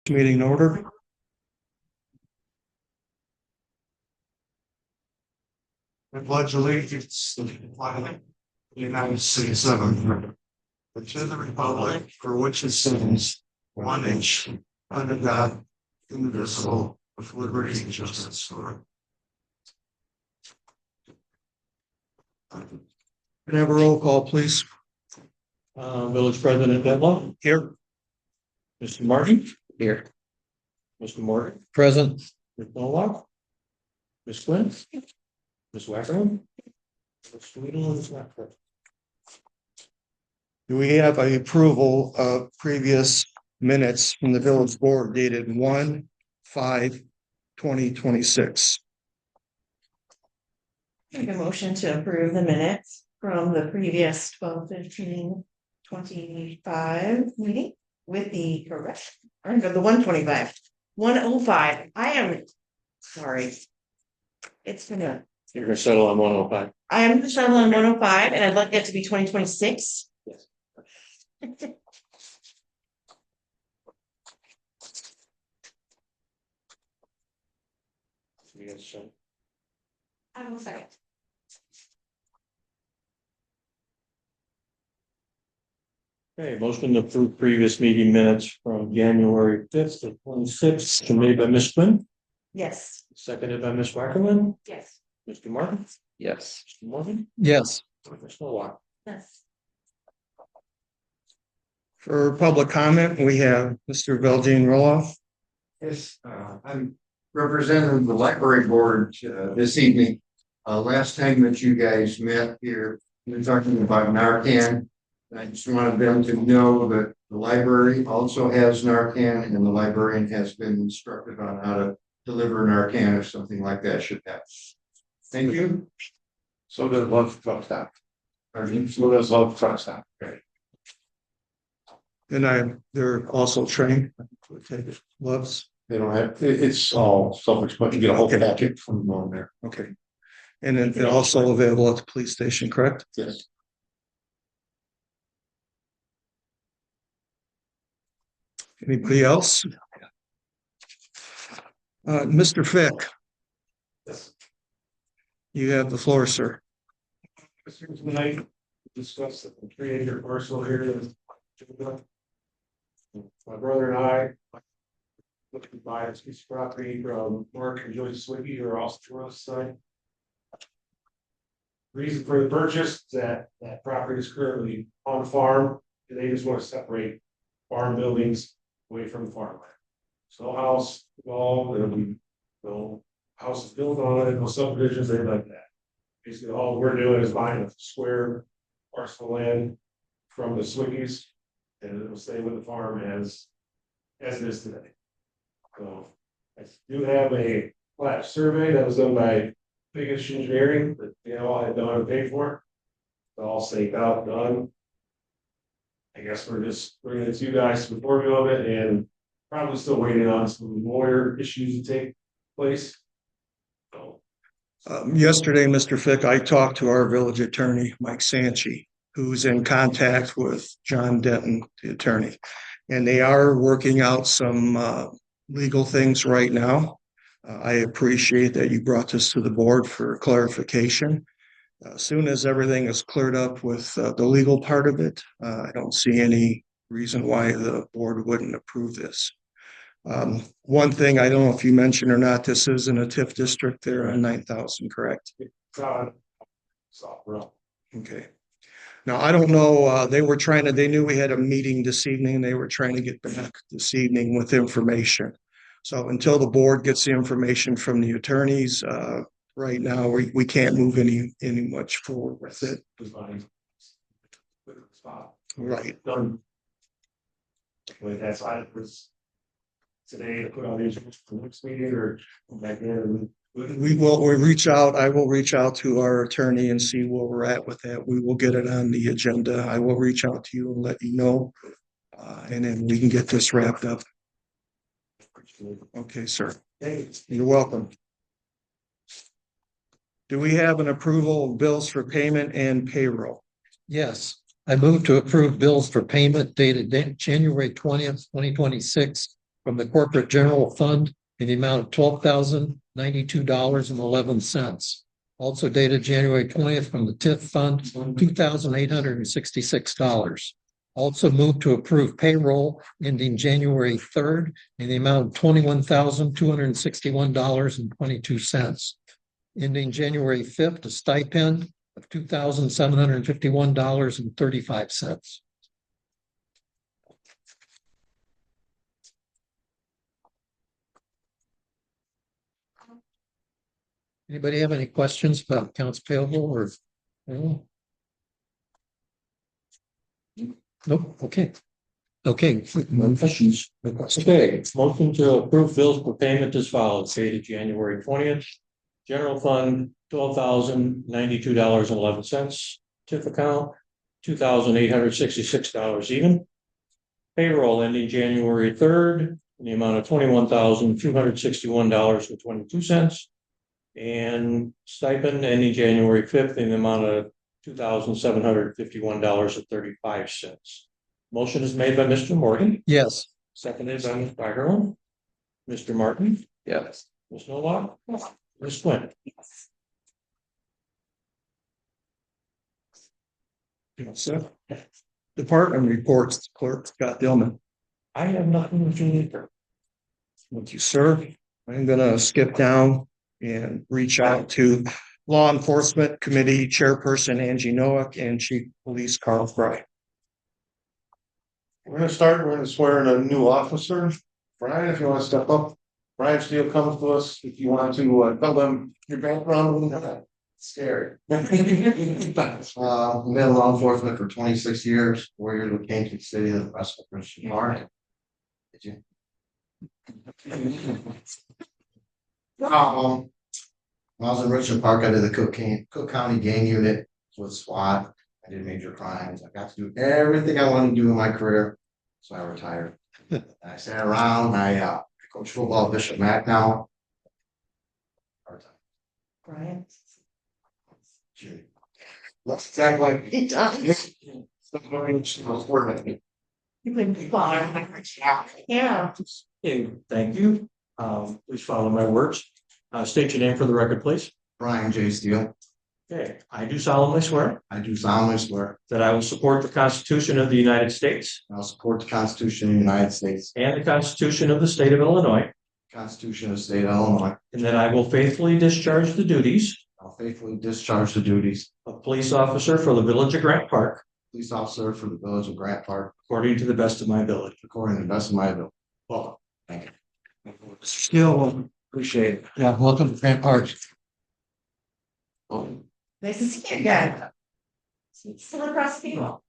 Meeting in order. I pledge allegiance to the flag of the United States of America, and to the republic for which it stands, one nation, under God, indivisible, with liberty and justice for all. Can I have a roll call, please? Village President Bedlow. Here. Mr. Martin. Here. Mr. Morgan. Present. Ms. Nowak. Ms. Quinn. Ms. Wackerman. Ms. Weedle and Ms. Wackerman. Do we have a approval of previous minutes from the village board dated 1/5/2026? Make a motion to approve the minutes from the previous 12/15/25 meeting with the correct, or no, the 125. I am sorry. It's gonna, You're gonna settle on 105. I am the shuttle on 105 and I'd like it to be 2026. Yes. You guys show. I will second. Okay, motion to approve previous meeting minutes from January 5th to 26th, made by Ms. Quinn, Yes. seconded by Ms. Wackerman. Yes. Mr. Martin. Yes. Mr. Morgan. Yes. Ms. Nowak. Yes. For public comment, we have Mr. Veldine Roloff. Yes, I'm representing the library board this evening. Last time that you guys met here, we were talking about Narcan. I just wanted them to know that the library also has Narcan and the librarian has been instructed on how to deliver Narcan if something like that should happen. Thank you. So does Love Truck Stop. Pardon? So does Love Truck Stop. Okay. And they're also trained. Loves. They don't have, it's all self-explanatory. You get a whole packet from on there. Okay. And then they're also available at the police station, correct? Yes. Anybody else? Mr. Fick, Yes. you have the floor, sir. Tonight, discuss the 3-acre parcel here. My brother and I looking to buy this piece of property from Mark and Joyce Swiggy, who are also to us side. Reason for the purchase, that property is currently on farm, and they just want to separate farm buildings away from the farmland. So house, wall, there'll be no houses built on it, no subdivisions, anything like that. Basically, all we're doing is buying a square parcel of land from the Swiggies, and it'll stay with the farm as it is today. So I do have a plat survey that was done by Biggest Engineering that I had done and paid for. It's all staked out, done. I guess we're just bringing it to you guys to report of it, and probably still waiting on some lawyer issues to take place. So Yesterday, Mr. Fick, I talked to our village attorney, Mike Sanchi, who's in contact with John Denton, the attorney. And they are working out some legal things right now. I appreciate that you brought this to the board for clarification. As soon as everything is cleared up with the legal part of it, I don't see any reason why the board wouldn't approve this. One thing, I don't know if you mentioned or not, this is in a TIF district there on 9,000, correct? Okay. Now, I don't know, they knew we had a meeting this evening, and they were trying to get back this evening with information. So until the board gets the information from the attorneys, right now, we can't move any much forward with it. Right. done. But that's why it was today to put on the agenda for the next meeting or back in. We reach out. I will reach out to our attorney and see where we're at with that. We will get it on the agenda. I will reach out to you and let you know. And then we can get this wrapped up. Okay, sir. You're welcome. Do we have an approval of bills for payment and payroll? Yes, I move to approve bills for payment dated January 20th, 2026 from the corporate general fund in the amount of $12,092.11. Also dated January 20th from the TIF fund, $2,866. Also moved to approve payroll ending January 3rd in the amount of $21,261.22. Ending January 5th, a stipend of $2,751.35. Anybody have any questions about accounts payable or? Nope, okay. Okay. No questions. No questions. Okay, motion to approve bills for payment as follows, dated January 20th. General fund, $12,092.11. TIF account, $2,866 even. Payroll ending January 3rd, in the amount of $21,261.22. And stipend ending January 5th in the amount of $2,751.35. Motion is made by Mr. Morgan, Yes. seconded by Ms. Byerly. Mr. Martin, Yes. Ms. Novak, Ms. Quinn. So, department reports, Clerk Scott Dillman. I have nothing to do. Thank you, sir. I'm gonna skip down and reach out to Law Enforcement Committee Chairperson Angie Noack and Chief of Police Carl Fry. We're gonna swear in a new officer. Brian, if you wanna step up. Brian Steele comes to us, if you want to tell them your background. Scary. I've been law enforcement for 26 years, 4 years with Kansas City, the rest of Christian Park. Did you? When I was in Richmond Park, I did the Cook County Gang Unit with SWAT. I did major crimes. I got to do everything I wanted to do in my career, so I retired. I sat around. I coach football at Bishop Mack now. Brian. Let's act like. He does. You played football. Yeah. Okay, thank you. Please follow my words. State your name for the record, please. Brian J. Steele. Okay, I do solemnly swear I do solemnly swear that I will support the Constitution of the United States I will support the Constitution of the United States, and the Constitution of the State of Illinois, Constitution of the State of Illinois. and that I will faithfully discharge the duties I'll faithfully discharge the duties of police officer for the Village of Grant Park of police officer for the Village of Grant Park according to the best of my ability. according to the best of my ability. Well, thank you. Still, Appreciate it. Yeah, welcome to Grant Park. Nice to see you again. Still across the table.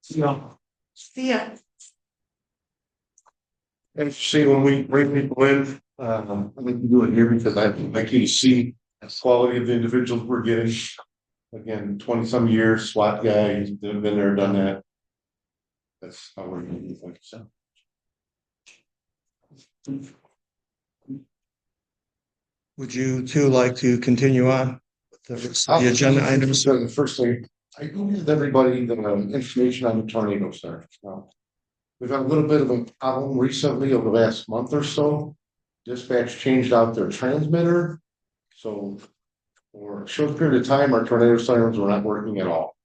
See ya. And see, when we bring people in, I like to do it here because I like you to see the quality of the individuals we're getting. Again, 20-some years, SWAT guys, they've been there, done that. That's how we're gonna do things, so. would you two like to continue on with the agenda items? So the first thing, I give everybody the information on the tornado center. We've had a little bit of a problem recently over the last month or so. Dispatch changed out their transmitter. So for a short period of time, our tornado sirens were not working at all.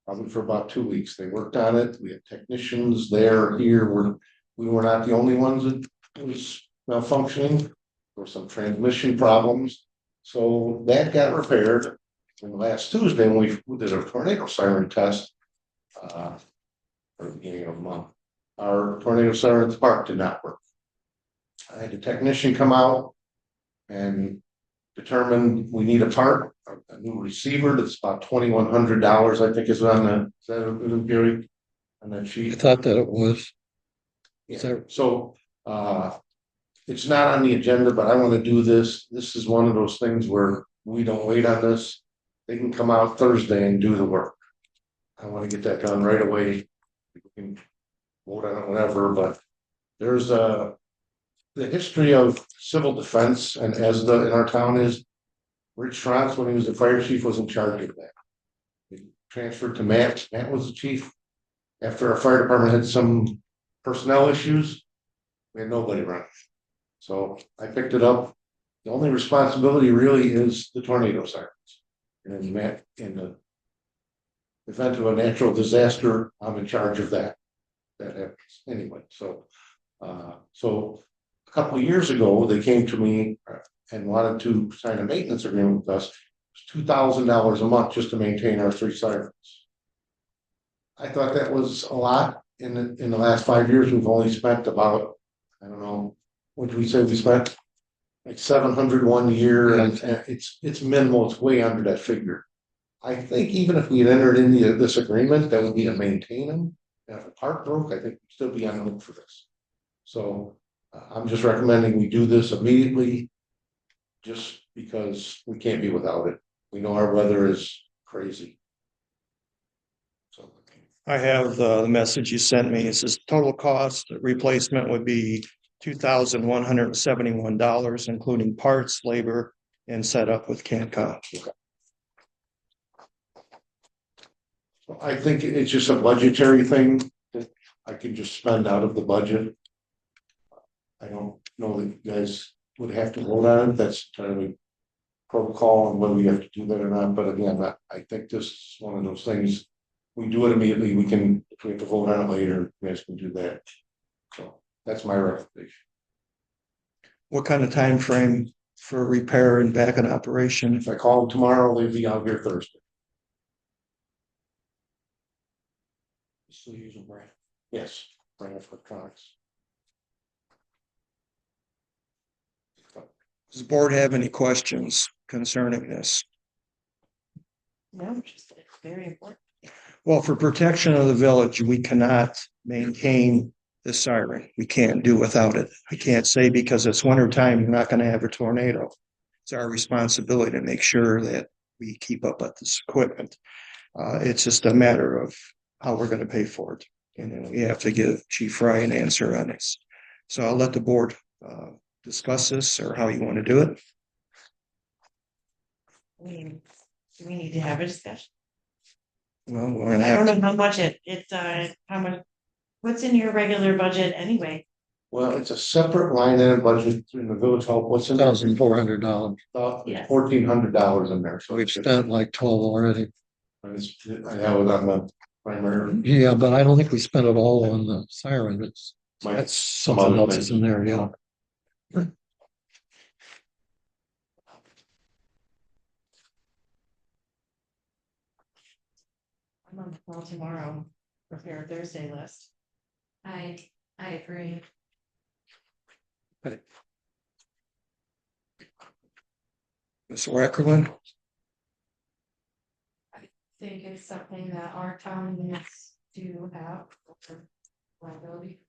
Probably for about 2 weeks. They worked on it. We had technicians there, here. We were not the only ones that was malfunctioning. There were some transmission problems. So that got repaired. And last Tuesday, when we did a tornado siren test, for the beginning of the month, our tornado siren spark did not work. I had a technician come out and determine we need a part, a new receiver that's about $2,100, I think is on the, is that a Gary? On that I sheet. thought that it was. So, it's not on the agenda, but I want to do this. This is one of those things where we don't wait on this. They can come out Thursday and do the work. I want to get that done right away. We can vote on it whenever, but there's the history of civil defense and ESDA in our town is Rich Trotz, when he was the fire chief, was in charge of that. He transferred to Matt. Matt was the chief. After our fire department had some personnel issues, we had nobody running. So I picked it up. The only responsibility really is the tornado sirens. And then Matt, in the event of a natural disaster, I'm in charge of that. That happens anyway, so a couple of years ago, they came to me and wanted to sign a maintenance agreement with us. It's $2,000 a month just to maintain our 3 sirens. I thought that was a lot. In the last 5 years, we've only spent about, I don't know, what did we say we spent? Like 701 a year, and it's minimal, it's way under that figure. I think even if we had entered into this agreement, that would be to maintain them. And if a part broke, I think we'd still be on the hook for this. So I'm just recommending we do this immediately, just because we can't be without it. We know our weather is crazy. So I have the message you sent me. It says total cost replacement would be $2,171, including parts, labor, and setup with CANCOM. I think it's just a budgetary thing that I can just spend out of the budget. I don't know that you guys would have to vote on it. That's entirely protocol and whether we have to do that or not. But again, I think this is one of those things. We do it immediately. We can, if we have to vote on it later, you guys can do that. So that's my recommendation. What kind of time frame for repair and back in operation? If I call them tomorrow, they'll be out here Thursday. Still using Brad. Yes, bring it for electronics. Does the board have any questions concerning this? No, just it's very important. Well, for protection of the village, we cannot maintain the siren. We can't do without it. I can't say because it's winter time, you're not going to have a tornado. It's our responsibility to make sure that we keep up with this equipment. It's just a matter of how we're going to pay for it. And then we have to give Chief Fry an answer on this. So I'll let the board discuss this or how you want to do it. I mean, do we need to have a discussion? Well, we're going to I have don't know how much how much, what's in your regular budget anyway? Well, it's a separate line item budget in the village hall. What's in there? $1,400. Yes. $1,400 in there. So We've spent like 12 already. I have it on the primary. Yeah, but I don't think we spent it all on the siren. It's That's something else is in there, yeah. I'm on the call tomorrow, prepare a Thursday list. I agree. Ms. Wackerlin. Think it's something that our town needs to have for liability.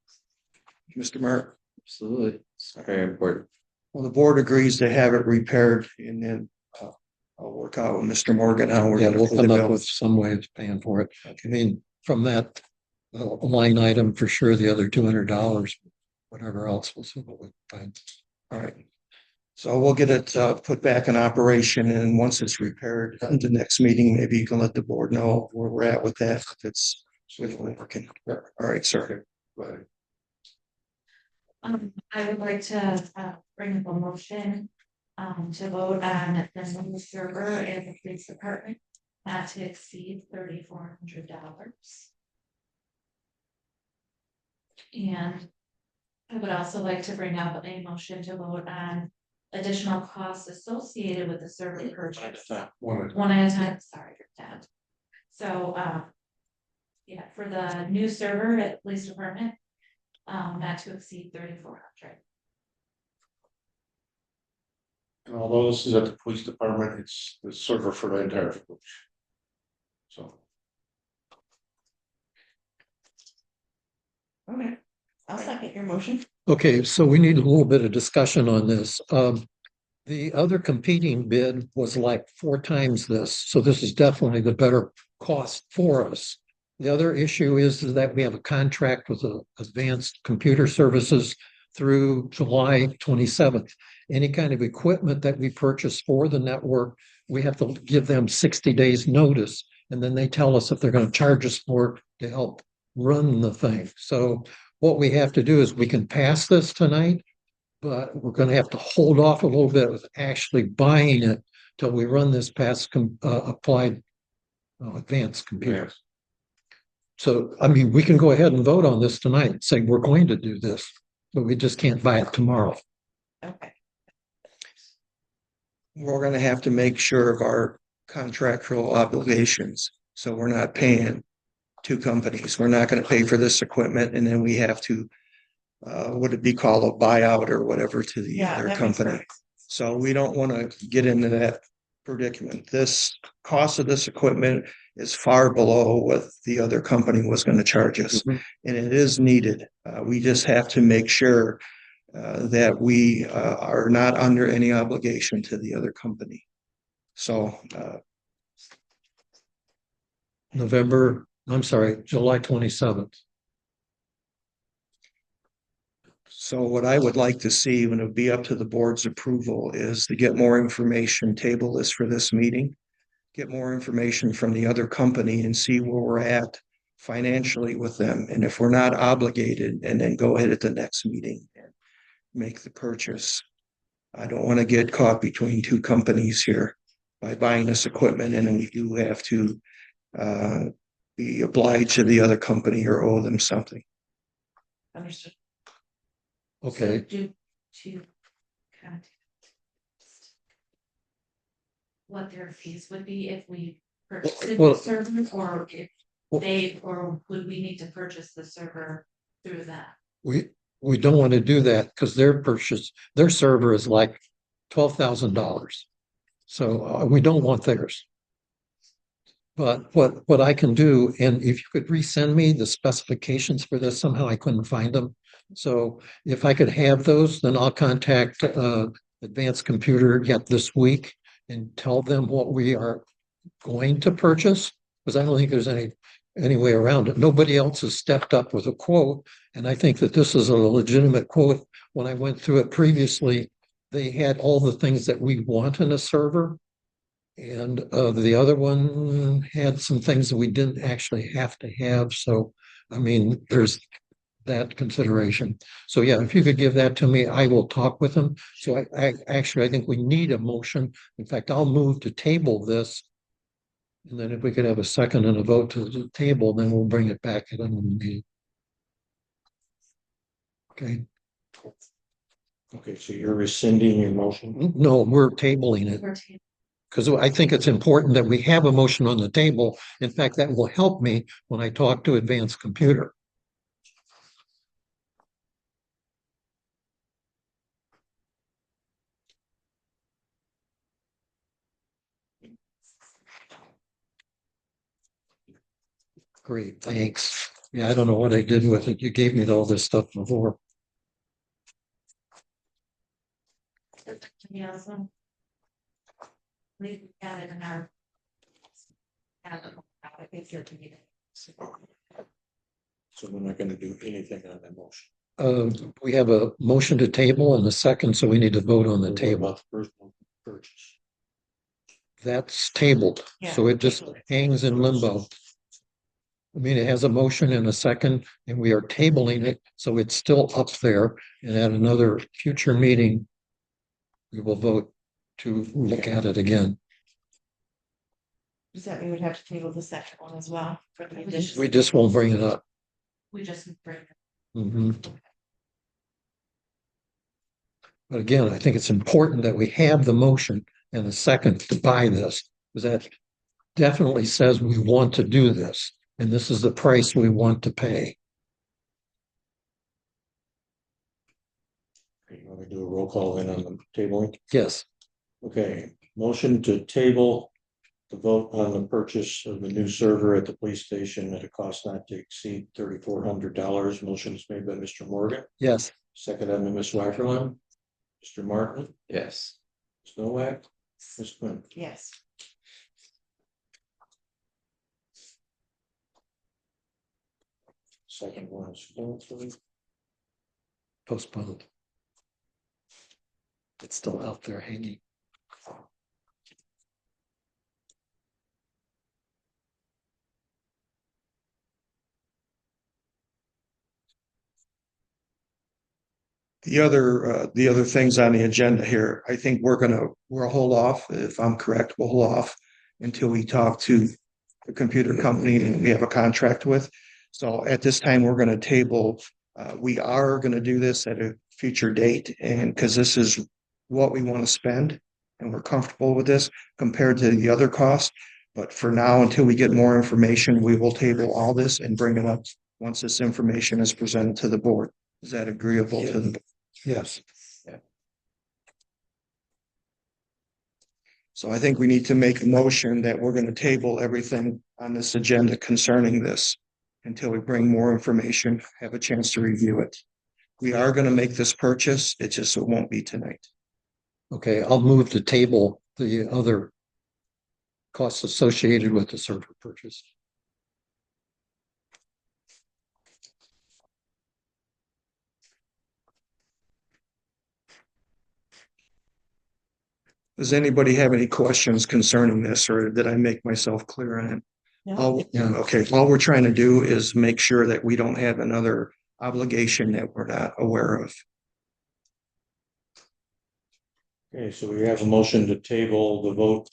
Mr. Mark. Absolutely. It's very important. Well, the board agrees to have it repaired and then I'll work out with Mr. Morgan how we're Yeah, going we'll to come up with some way of paying for it. I mean, from that line item, for sure, the other $200, whatever else, we'll see what we find. All right. So we'll get it put back in operation, and once it's repaired, at the next meeting, maybe you can let the board know where we're at with that, if it's really working. All right, sir. I would like to bring up a motion to vote on the new server in the police department not to exceed $3,400. And I would also like to bring up a motion to vote on additional costs associated with the server purchase. One at a time, sorry, Dad. So, yeah, for the new server at the police department, not to exceed $3,400. And although this is at the police department, it's the server for the entire village. So. Okay, I'll second your motion. Okay, so we need a little bit of discussion on this. The other competing bid was like 4 times this, so this is definitely the better cost for us. The other issue is that we have a contract with Advanced Computer Services through July 27th. Any kind of equipment that we purchase for the network, we have to give them 60 days notice and then they tell us if they're gonna charge us more to help run the thing. So what we have to do is we can pass this tonight, but we're gonna have to hold off a little bit with actually buying it till we run this past applied advanced computer. So, I mean, we can go ahead and vote on this tonight, saying we're going to do this, but we just can't buy it tomorrow. Okay. We're gonna have to make sure of our contractual obligations, so we're not paying two companies. We're not gonna pay for this equipment and then we have to would it be called a buyout or whatever to the Yeah, other that makes company? sense. So we don't want to get into that predicament. This cost of this equipment is far below what the other company was going to charge us. Mhm. And it is needed. We just have to make sure that we are not under any obligation to the other company. So July 27th. So what I would like to see, when it would be up to the board's approval, is to get more information, table this for this meeting. Get more information from the other company and see where we're at financially with them. And if we're not obligated, and then go ahead at the next meeting and make the purchase. I don't want to get caught between two companies here by buying this equipment, and then we do have to be obliged to the other company or owe them something. Understood. Okay, So due to context, what their fees would be if we purchased Well- the server, or if Well- they, or would we need to purchase the server through that? we don't want to do that because their server is like $12,000. So we don't want theirs. But what I can do, and if you could resend me the specifications for this, somehow I couldn't find them. So if I could have those, then I'll contact Advanced Computer yet this week and tell them what we are going to purchase, because I don't think there's any way around it. Nobody else has stepped up with a quote, and I think that this is a legitimate quote. When I went through it previously, they had all the things that we want in a server. And the other one had some things that we didn't actually have to have. So, I mean, there's that consideration. So yeah, if you could give that to me, I will talk with them. So I think we need a motion. In fact, I'll move to table this. And then if we could have a second and a vote to the table, then we'll bring it back at another meeting. Okay, Okay, so you're rescinding your motion? no, we're tabling it. We're ta- Because I think it's important that we have a motion on the table. In fact, that will help me when I talk to Advanced Computer. Great, thanks. Yeah, I don't know what I did with it. You gave me all this stuff before. Yeah, so. We got it in our. I think you're to me. So we're not gonna do anything on that motion. We have a motion to table and a second, so we need to vote on the What table. about the first one, purchase? That's tabled, so it just hangs in limbo. I mean, it has a motion and a second, and we are tabling it, so it's still up there. And at another future meeting, we will vote to look at it again. Does that mean we'd have to table the second one as well for the addition? We just won't bring it up. We just bring it. Mhm. But again, I think it's important that we have the motion and a second to buy this, because that definitely says we want to do this, and this is the price we want to pay. Okay, you want me to do a roll call then on the tabling? Yes, Okay, motion to table the vote on the purchase of the new server at the police station at a cost not to exceed $3,400. Motion is made by Mr. Morgan, yes, seconded by Ms. Wyferlin. Mr. Martin, Yes. Ms. Nowak, Ms. Quinn. Yes. Second one is canceled. postponed. It's still out there hanging. the other things on the agenda here, I think we'll hold off, if I'm correct, we'll hold off until we talk to the computer company that we have a contract with. So at this time, we're gonna table, we are gonna do this at a future date, and because this is what we want to spend, and we're comfortable with this compared to the other costs. But for now, until we get more information, we will table all this and bring it up once this information is presented to the board. Is that agreeable to the? Yes. So I think we need to make a motion that we're going to table everything on this agenda concerning this until we bring more information, have a chance to review it. We are going to make this purchase. It won't be tonight. Okay, I'll move to table the other costs associated with the server purchase. Does anybody have any questions concerning this, or did I make myself clear on it? Okay, all we're trying to do is make sure that we don't have another obligation that we're not aware of. Okay, so we have a motion to table the vote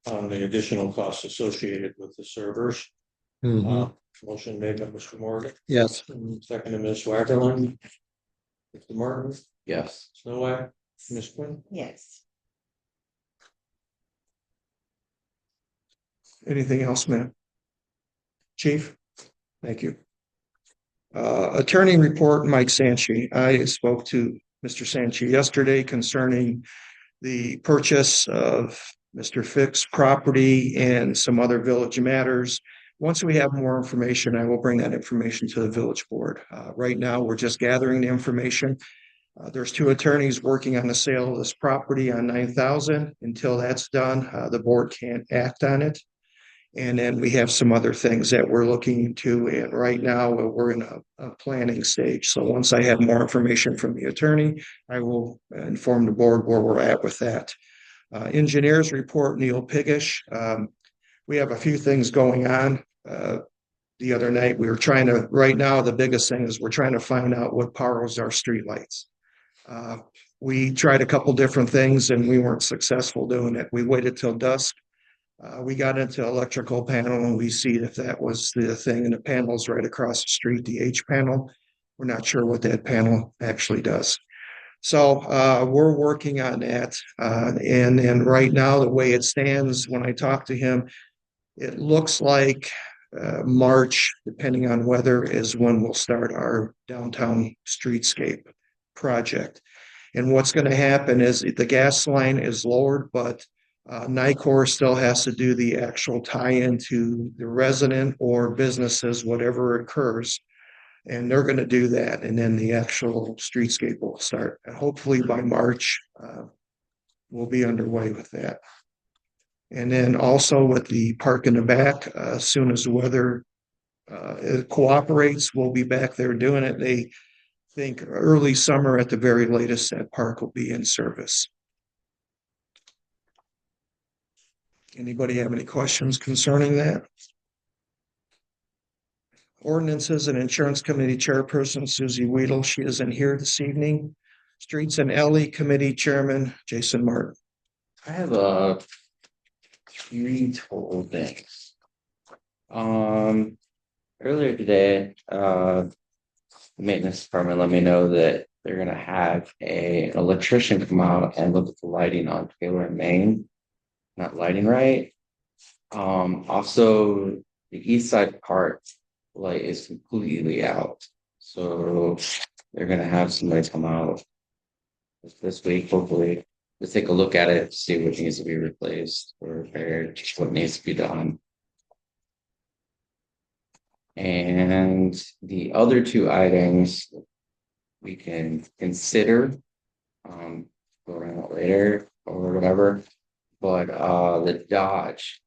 on the additional costs associated with the servers. Motion made by Mr. Morgan, Yes. second to Ms. Wackerland. Mr. Martin, Yes. Snow White, Ms. Quinn. Yes. Anything else, ma'am? Chief? Thank you. Attorney report, Mike Sanchi. I spoke to Mr. Sanchi yesterday concerning the purchase of Mr. Fick's property and some other village matters. Once we have more information, I will bring that information to the village board. Right now, we're just gathering the information. There's two attorneys working on the sale of this property on 9,000. Until that's done, the board can't act on it. And then we have some other things that we're looking into, and right now we're in a planning stage. So once I have more information from the attorney, I will inform the board where we're at with that. Engineers report, Neil Piggish. We have a few things going on. The other night we were trying to, right now the biggest thing is we're trying to find out what powers our streetlights. We tried a couple different things and we weren't successful doing it. We waited till dusk. We got into electrical panel and we see if that was the thing, and the panel's right across the street, the H panel. We're not sure what that panel actually does. So we're working on that. And right now, the way it stands, when I talk to him, it looks like March, depending on weather, is when we'll start our downtown streetscape project. And what's going to happen is the gas line is lowered, but NICOR still has to do the actual tie-in to the resident or businesses, whatever occurs. And they're going to do that. And then the actual streetscape will start. And hopefully by March, we'll be underway with that. And then also with the park in the back, as soon as the weather cooperates, we'll be back there doing it. They think early summer at the very latest, that park will be in service. Anybody have any questions concerning that? Ordinances and Insurance Committee Chairperson Susie Weedle, she isn't here this evening. Streets and Alley Committee Chairman Jason Martin. I have three total things. Earlier today, the maintenance department let me know that they're gonna have an electrician come out and look at the lighting on Taylor and Main. Not lighting right. Also the east side part light is completely out. So they're gonna have somebody come out this week, hopefully, to take a look at it, see what needs to be replaced or repaired, what needs to be done. And the other two items we can consider go around later or whatever. But the Dodge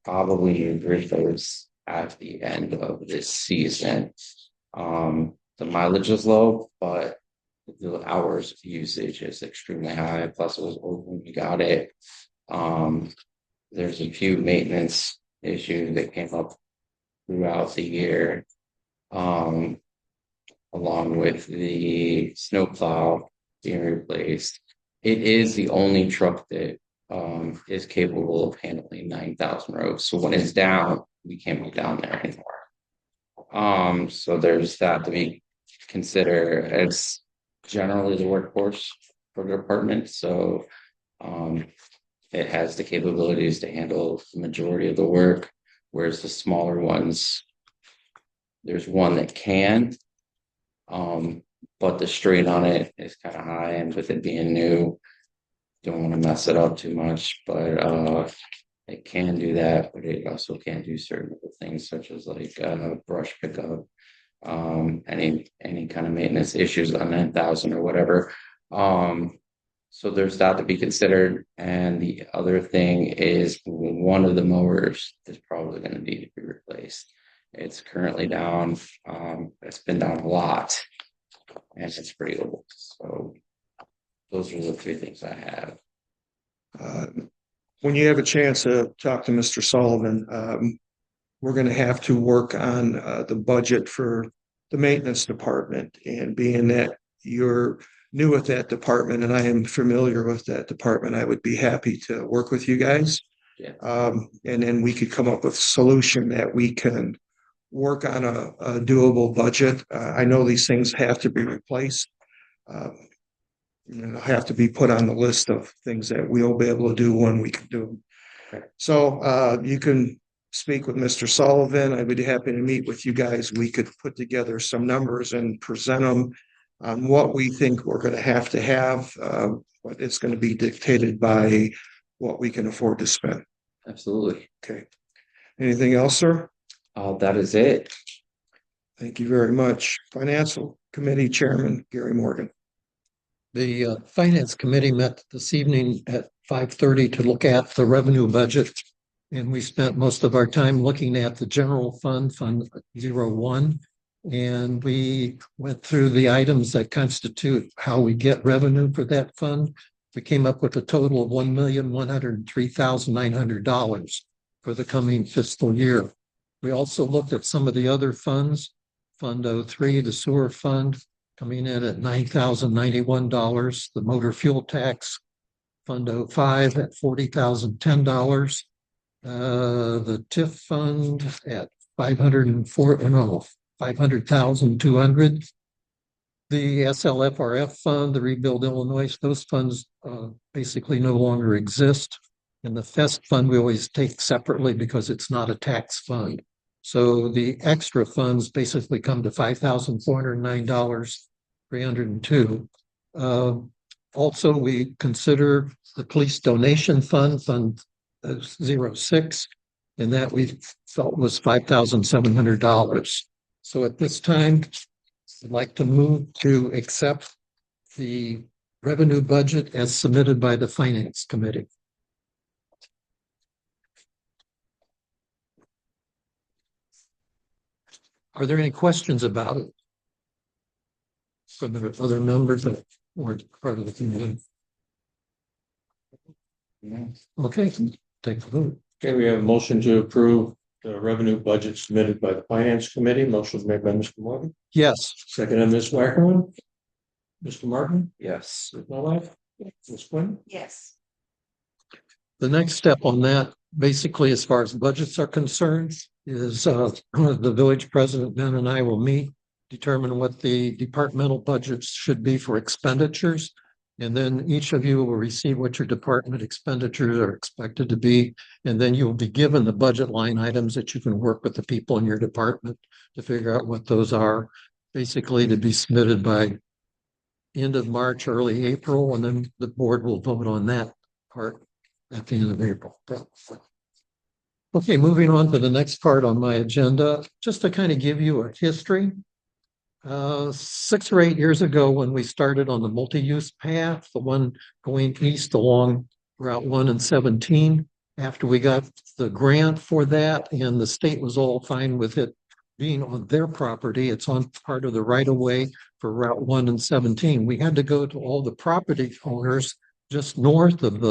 probably need repairs at the end of this season. The mileage is low, but the hours of usage is extremely high. Plus, it was old when we got it. There's a few maintenance issues that came up throughout the year. along with the snowplow being replaced. It is the only truck that is capable of handling 9,000 rows. So when it's down, we can't be down there anymore. So there's that to be consider as generally the workforce for the department. So it has the capabilities to handle the majority of the work, whereas the smaller ones, there's one that can, but the strain on it is kind of high, and with it being new, don't want to mess it up too much, but it can do that, but it also can do certain other things such as like brush pickup, any kind of maintenance issues on 9,000 or whatever. So there's that to be considered. And the other thing is one of the mowers is probably going to need to be replaced. It's currently down. It's been down a lot and it's pretty old. So those are the three things I have. When you have a chance to talk to Mr. Sullivan, we're going to have to work on the budget for the maintenance department. And being that you're new at that department and I am familiar with that department, I would be happy to work with you guys. Yeah. And then we could come up with a solution that we can work on a doable budget. I know these things have to be replaced. Have to be put on the list of things that we'll be able to do when we can do them. Okay. So you can speak with Mr. Sullivan. I'd be happy to meet with you guys. We could put together some numbers and present them on what we think we're going to have, but it's going to be dictated by what we can afford to spend. Absolutely. Okay. Anything else, sir? That is it. Thank you very much. Financial Committee Chairman Gary Morgan. The Finance Committee met this evening at 5:30 to look at the revenue budget. And we spent most of our time looking at the general fund, Fund 01. And we went through the items that constitute how we get revenue for that fund. We came up with a total of $1,103,900 for the coming fiscal year. We also looked at some of the other funds, Fund 03, the sewer fund, coming in at $9,091, the motor fuel tax, Fund 05 at $40,010, the TIF fund at $500,200. The SLFRF fund, the Rebuild Illinois, those funds basically no longer exist. And the FEST fund we always take separately because it's not a tax fund. So the extra funds basically come to $5,409,302. Also, we consider the police donation fund, Fund 06, and that we felt was $5,700. So at this time, I'd like to move to accept the revenue budget as submitted by the Finance Committee. Are there any questions about it from the other members that weren't part of the committee? Okay, take the vote. Okay, we have a motion to approve the revenue budget submitted by the Finance Committee. Motion made by Mr. Morgan. Yes. Second, and Ms. Wackerman. Mr. Martin. Yes. Ms. Novak. Ms. Quinn. Yes. The next step on that, basically, as far as budgets are concerned, is the village president, Ben, and I will meet, determine what the departmental budgets should be for expenditures. And then each of you will receive what your department expenditures are expected to be. And then you'll be given the budget line items that you can work with the people in your department to figure out what those are, basically to be submitted by end of March, early April, and then the board will vote on that part at the end of April. Okay, moving on to the next part on my agenda, just to kind of give you a history. 6 or 8 years ago, when we started on the multi-use path, the one going east along Route 1 and 17, after we got the grant for that and the state was all fine with it being on their property, it's on part of the right of way for Route 1 and 17. We had to go to all the property owners just north of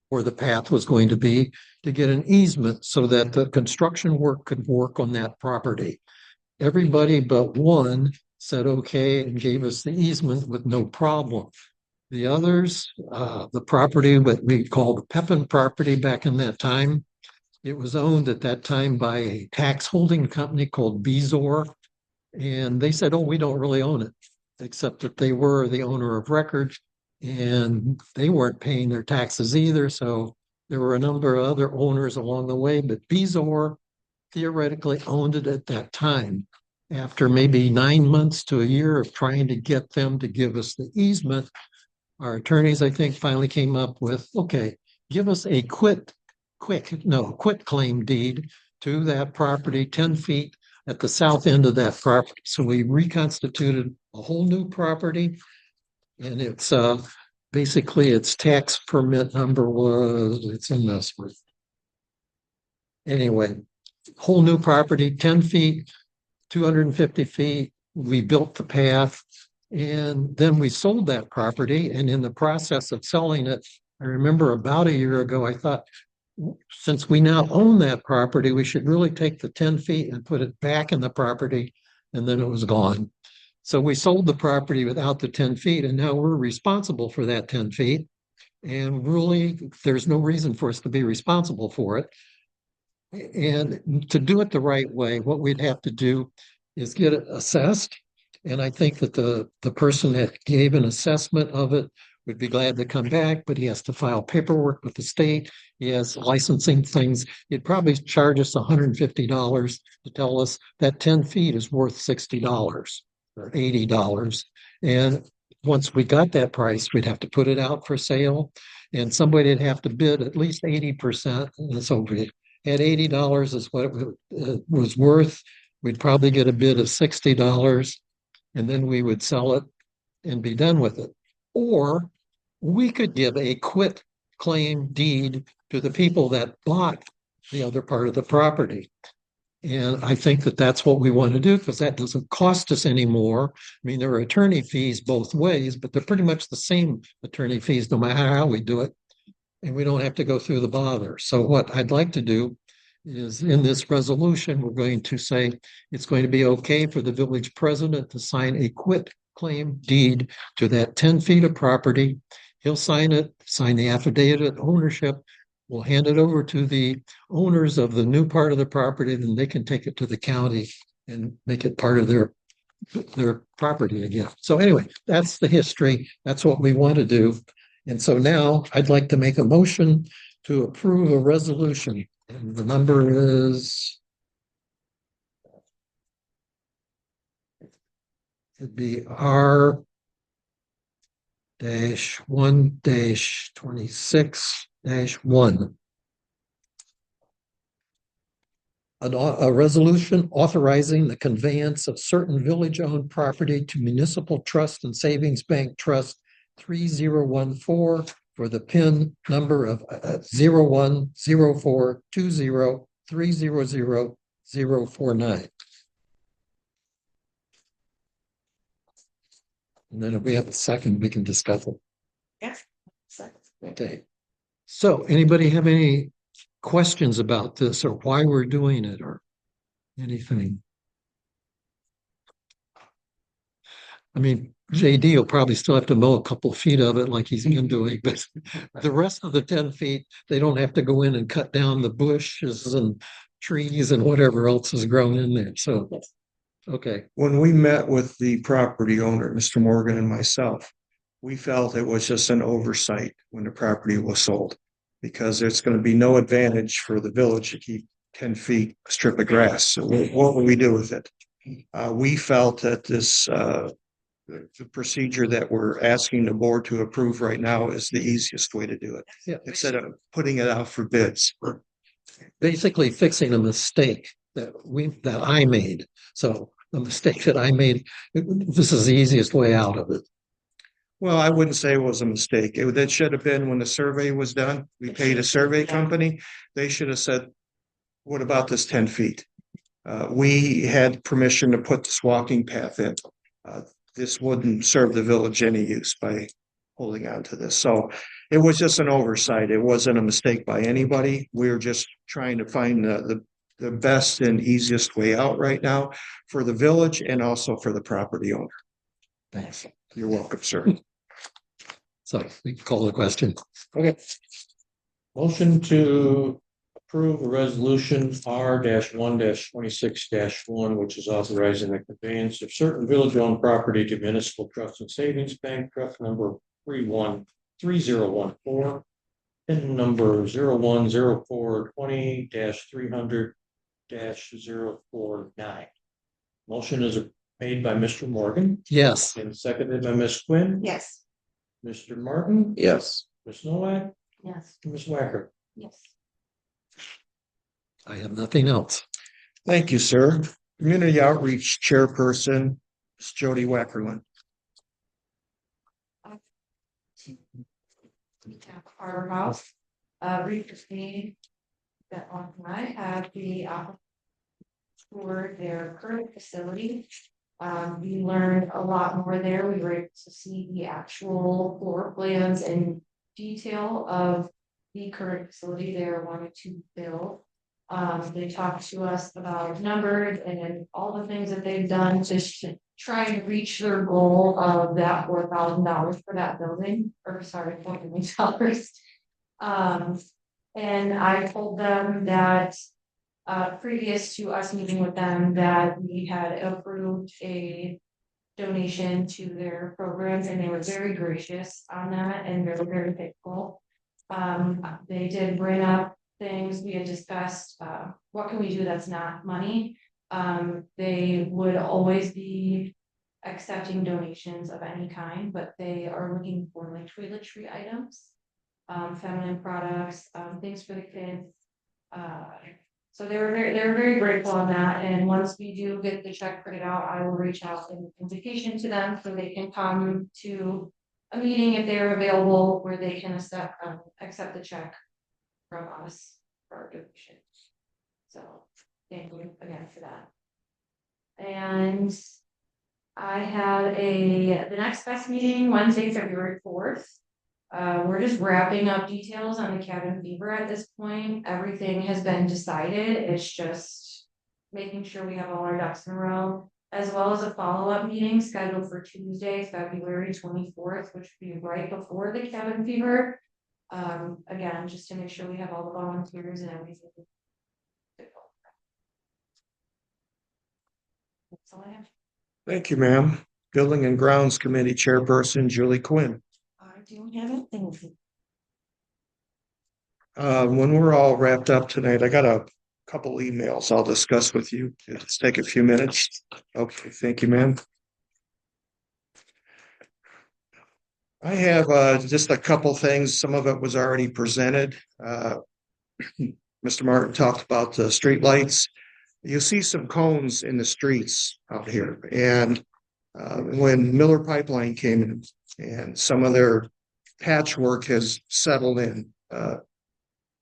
where the path was going to be to get an easement so that the construction work could work on that property. Everybody but one said okay and gave us the easement with no problem. The others, the property that we called the Pepin property back in that time, it was owned at that time by a tax holding company called Bezor. And they said, oh, we don't really own it, except that they were the owner of record and they weren't paying their taxes either. So there were a number of other owners along the way, but Bezor theoretically owned it at that time. After maybe 9 months to a year of trying to get them to give us the easement, our attorneys, I think, finally came up with, okay, give us a quit claim deed to that property 10 feet at the south end of that property. So we reconstituted a whole new property. And it's basically its tax permit number it's in this one. Anyway, whole new property, 10 feet, 250 feet. We built the path. And then we sold that property. And in the process of selling it, I remember about a year ago, I thought, since we now own that property, we should really take the 10 feet and put it back in the property. And then it was gone. So we sold the property without the 10 feet, and now we're responsible for that 10 feet. And really, there's no reason for us to be responsible for it. And to do it the right way, what we'd have to do is get it assessed. And I think that the person that gave an assessment of it would be glad to come back, but he has to file paperwork with the state. He has licensing things. He'd probably charge us $150 to tell us that 10 feet is worth $60 or $80. And once we got that price, we'd have to put it out for sale. And somebody would have to bid at least 80%. And so we had $80 is what it was worth. We'd probably get a bid of $60, and then we would sell it and be done with it. Or we could give a quit claim deed to the people that bought the other part of the property. And I think that that's what we want to do, because that doesn't cost us anymore. I mean, there are attorney fees both ways, but they're pretty much the same attorney fees no matter how we do it. And we don't have to go through the bother. So what I'd like to do is, in this resolution, we're going to say it's going to be okay for the village president to sign a quit claim deed to that 10 feet of property. He'll sign it, sign the affidavit of ownership. We'll hand it over to the owners of the new part of the property, then they can take it to the county and make it part of their property again. So anyway, that's the history. That's what we want to do. And so now I'd like to make a motion to approve a resolution. And the number is, it'd be R-1-26-1. A resolution authorizing the conveyance of certain village-owned property to Municipal Trust and Savings Bank Trust 3014 for the PIN number of 010420300049. And then if we have a second, we can discuss it. Yeah. Second. Okay. So anybody have any questions about this or why we're doing it or anything? I mean, JD will probably still have to mow a couple of feet of it like he's been doing, but the rest of the 10 feet, they don't have to go in and cut down the bushes and trees and whatever else is grown in there. So, okay. When we met with the property owner, Mr. Morgan and myself, we felt it was just an oversight when the property was sold, because there's going to be no advantage for the village to keep 10 feet a strip of grass. So what will we do with it? We felt that this the procedure that we're asking the board to approve right now is the easiest way to do it, Yeah. instead of putting it out for bids. Basically fixing a mistake that I made. So the mistake that I made, this is the easiest way out of it. Well, I wouldn't say it was a mistake. That should have been when the survey was done. We paid a survey company. They should have said, what about this 10 feet? We had permission to put this walking path in. This wouldn't serve the village any use by holding on to this. So it was just an oversight. It wasn't a mistake by anybody. We were just trying to find the the best and easiest way out right now for the village and also for the property owner. Thanks. You're welcome, sir. So we can call the question. Okay. Motion to approve a resolution R 1 26 which is authorizing the conveyance of certain village-owned property to municipal trust and savings bank, trust number 313014. PIN number 010420-300-049. Motion is made by Mr. Morgan Yes. and seconded by Ms. Quinn. Yes. Mr. Martin, Yes. Ms. Nowak, Yes. and Ms. Wacker. Yes. I have nothing else. Thank you, sir. Community Outreach Chairperson, Ms. Jody Wackerlin. Harbor House, recently that on I have the for their current facility. We learned a lot more there. We were able to see the actual floor plans and detail of the current facility they're wanting to build. They talked to us about numbers and all the things that they've done to try and reach their goal of that $4,000 for that building, or sorry, $4 million. And I told them that previous to us meeting with them, that we had approved a donation to their programs, and they were very gracious on that, and they're very thankful. They did bring up things we had discussed, what can we do that's not money? They would always be accepting donations of any kind, but they are looking for like toiletry items, feminine products, things for the kids. So they were very grateful on that. And once we do get the check printed out, I will reach out and invitation to them so they can come to a meeting if they're available where they can accept the check from us for our donation. So thank you again for that. And I have the next best meeting Wednesday, February 4th. We're just wrapping up details on the cabin fever at this point. Everything has been decided. It's just making sure we have all our ducks in a row, as well as a follow-up meeting scheduled for Tuesday, February 24th, which would be right before the cabin fever. Again, just to make sure we have all the volunteers and everything. That's all I have. Thank you, ma'am. Building and Grounds Committee Chairperson, Julie Quinn. I don't have anything. When we're all wrapped up tonight, I got a couple emails I'll discuss with you. Let's take a few minutes. Okay, thank you, ma'am. I have just a couple things. Some of it was already presented. Mr. Martin talked about the street lights. You see some cones in the streets out here. And when Miller Pipeline came in and some of their patchwork has settled in,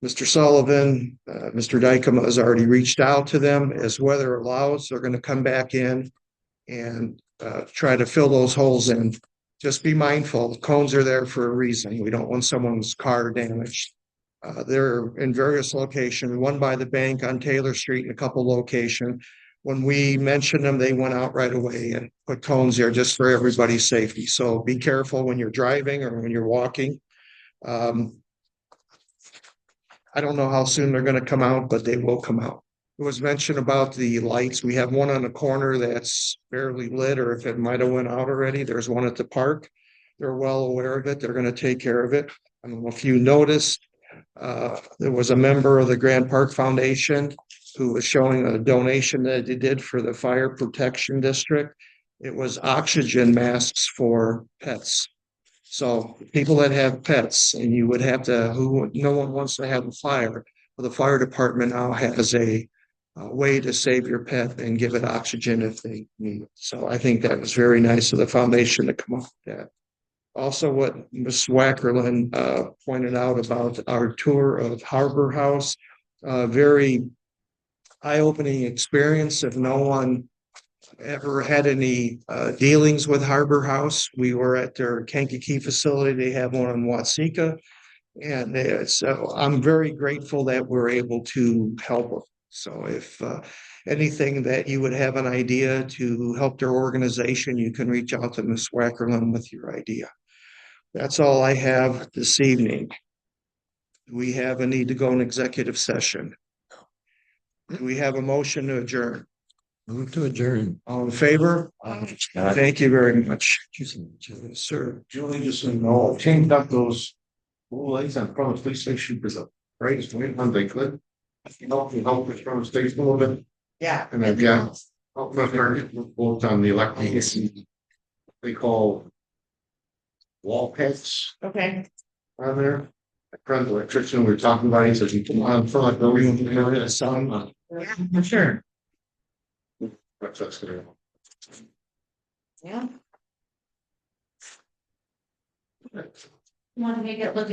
Mr. Sullivan, Mr. Dykema has already reached out to them. As weather allows, they're going to come back in and try to fill those holes in. Just be mindful, cones are there for a reason. We don't want someone's car damaged. They're in various locations, one by the bank on Taylor Street in a couple locations. When we mentioned them, they went out right away and put cones there just for everybody's safety. So be careful when you're driving or when you're walking. I don't know how soon they're going to come out, but they will come out. It was mentioned about the lights. We have one on the corner that's barely lit, or if it might have went out already, there's one at the park. They're well aware of it. They're going to take care of it. I don't know if you noticed, there was a member of the Grand Park Foundation who was showing a donation that they did for the fire protection district. It was oxygen masks for pets. So people that have pets, and you would have to, no one wants to have a fire. Well, the fire department now has a way to save your pet and give it oxygen if they need it. So I think that was very nice of the foundation to come up with that. Also, what Ms. Wackerlin pointed out about our tour of Harbor House, very eye-opening experience. If no one ever had any dealings with Harbor House, we were at their Kankakee facility. They have one in Watseka. And so I'm very grateful that we're able to help So if anything that you would have an idea to help their organization, you can reach out to Ms. Wackerlin with your idea. That's all I have this evening. We have a need to go in executive session. Do we have a motion to adjourn? Move to adjourn. All in favor? Thank you very much. Sir. Julie, just so you know, changed up those blue lights on front of the police station for the brightest way on they could. Help with front of the station a little bit, Yeah. and I've got, both on the electric, they call wall pets Okay, on there. My friend, the electrician, we were talking about, he says, you come on front of the building, you know, it's sound on. yeah, for sure, That's gonna. yeah. Want to make it look